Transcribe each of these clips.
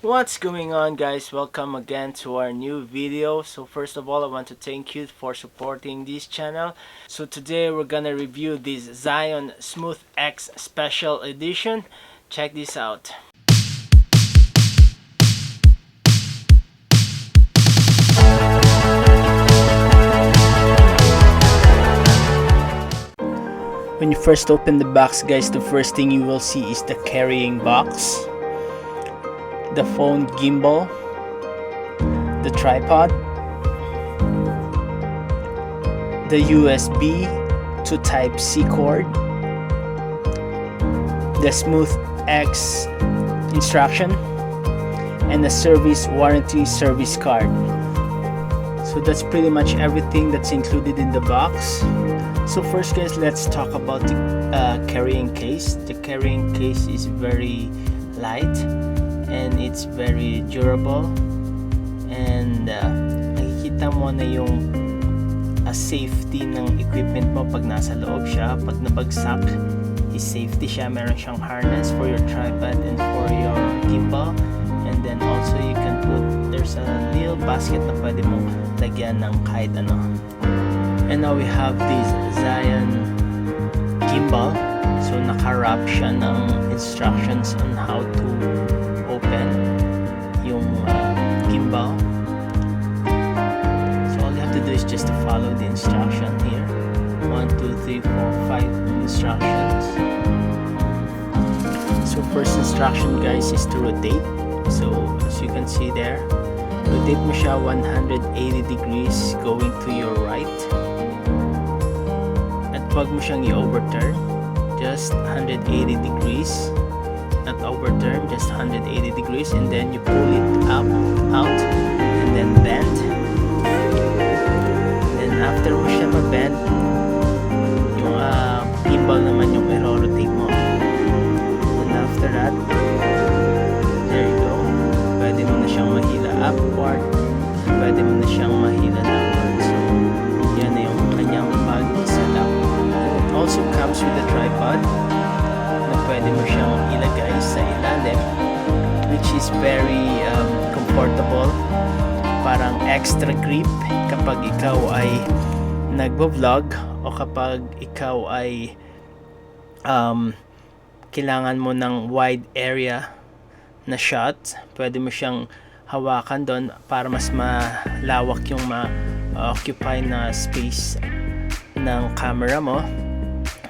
What's going on, guys? Welcome again to our new video. So first of all, I want to thank you for supporting this channel. So today we're gonna review this Zion Smooth X Special Edition. Check this out. When you first open the box, guys, the first thing you will see is the carrying box, the phone gimbal, the tripod, the USB to Type-C cord, the Smooth X instruction, and the service warranty service card. So that's pretty much everything that's included in the box. So first, guys, let's talk about the carrying case. The carrying case is very light and it's very durable, and nakikita mo na yung safety ng equipment mo pag nasa loob siya. Pag nabagsak, is safety siya. Meron siyang harness for your tripod and for your gimbal, and then also you can put, there's a little basket na pwede mong lagyan ng kahit ano. And now we have this Zion gimbal. So naka-wrap siya ng instructions on how to open yung gimbal. So all you have to do is just to follow the instruction here. 1, 2, 3, 4, 5 instructions. So first instruction, guys, is to rotate. So as you can see there, rotate mo siya 180 degrees going to your right. At wag mo siyang i-overturn. Just 180 degrees, not overturn, just 180 degrees, and then you pull it up, out, and then bend. Then after mo siya ma-bend, yung gimbal naman yung i-rotate mo. Then after that, there you go. Pwede mo na siyang mahila upward, pwede mo na siyang mahila downward. So yan na yung kanyang pag-setup. Also comes with a tripod na pwede mo siyang ilagay sa ilalim, which is very comfortable. Parang extra grip kapag ikaw ay nagbo-vlog o kapag ikaw ay kailangan mo ng wide area na shot. Pwede mo siyang hawakan doon para mas malawak yung ma-occupy na space ng camera mo.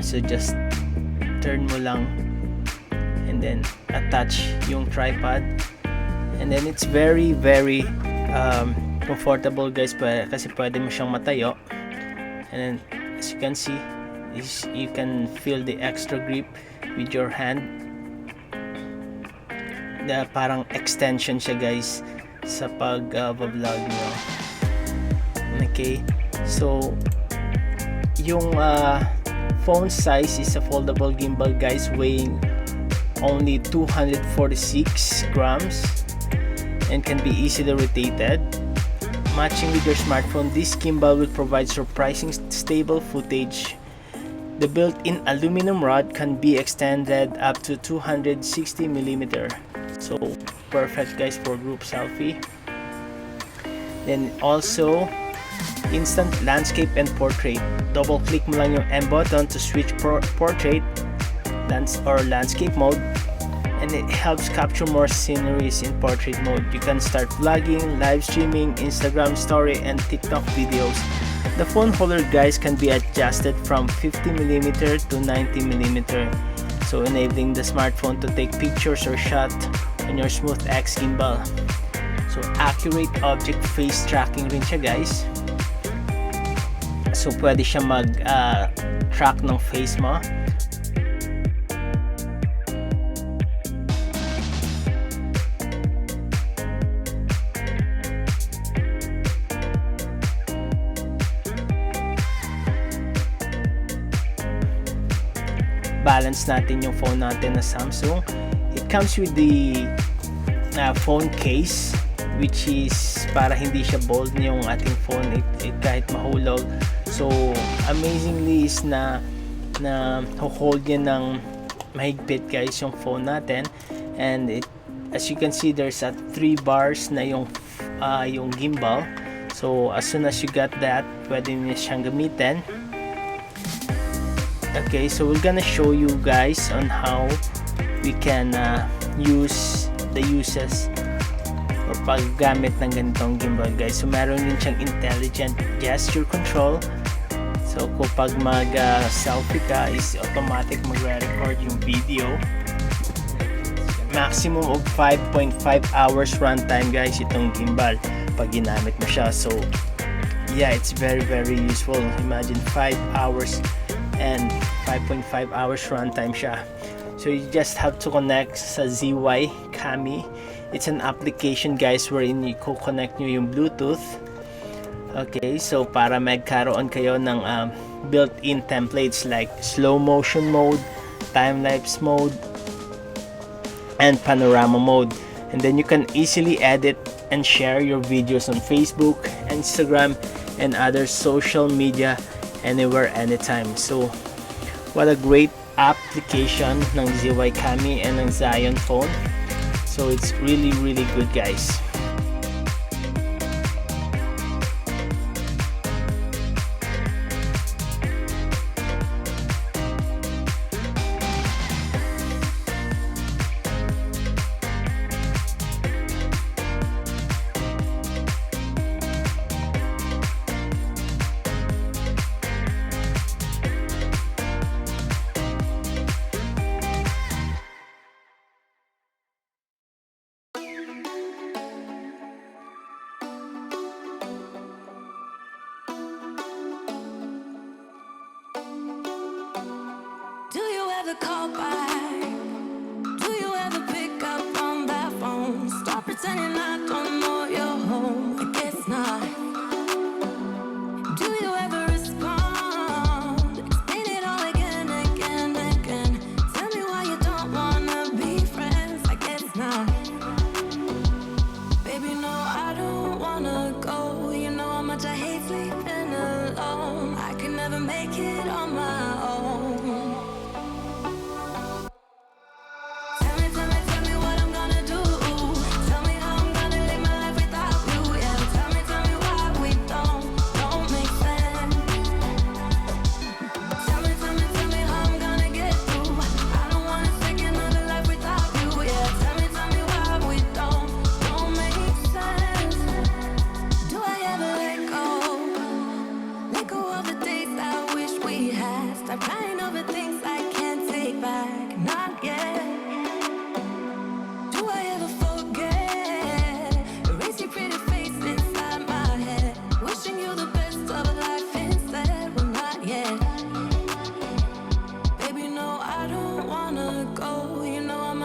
So just turn mo lang and then attach yung tripod, and then it's very comfortable, guys, kasi pwede mo siyang matayo, and then as you can see is you can feel the extra grip with your hand. Parang extension siya, guys, sa pag-vlog nyo. Okay, so yung phone size is a foldable gimbal, guys, weighing only 246 grams and can be easily rotated. Matching with your smartphone, this gimbal will provide surprising stable footage. The built-in aluminum rod can be extended up to 260mm. So perfect, guys, for group selfie. Then also instant landscape and portrait. Double click mo lang yung M button to switch portrait or landscape mode, and it helps capture more sceneries in portrait mode. You can start vlogging, live streaming, Instagram story, and TikTok videos. The phone holder, guys, can be adjusted from 50mm to 90mm, so enabling the smartphone to take pictures or shot on your Smooth X gimbal. So accurate object face tracking rin siya, guys. So pwede siya mag-track ng face mo. Balance natin yung phone natin na Samsung. It comes with the phone case, which is para hindi siya bold yung ating phone kahit mahulog. So amazingly is na hold niya ng mahigpit, guys, yung phone natin, and it as you can see, there's 3 bars na yung gimbal. So as soon as you got that, pwede niyo siyang gamitin. Okay, so we're gonna show you guys on how we can use the uses or paggamit ng ganitong gimbal, guys. So meron din siyang intelligent gesture control. So kapag mag-selfie ka, is automatic magre-record yung video. Maximum of 5.5 hours runtime, guys, itong gimbal pag ginamit mo siya. So yeah, it's very useful. Imagine 5 hours and 5.5 hours runtime siya. So you just have to connect sa ZY Kami. It's an application, guys, wherein you connect nyo yung Bluetooth. Okay, so para magkaroon kayo ng built-in templates like slow motion mode, time-lapse mode, and panorama mode. And then you can easily edit and share your videos on Facebook, Instagram, and other social media anywhere, anytime. So what a great application ng ZY Kami and ng Zion phone. So it's really good, guys. Call back? Do you ever pick up on that phone? Stop pretending I don't know you're home. I guess not. Do you ever respond? Explain it all again. Tell me why you don't wanna be friends. I guess not. Baby, no, I don't wanna go. You know how much I hate sleeping alone. I can never make it on my own.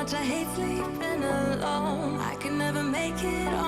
I hate sleeping alone. I can never make it on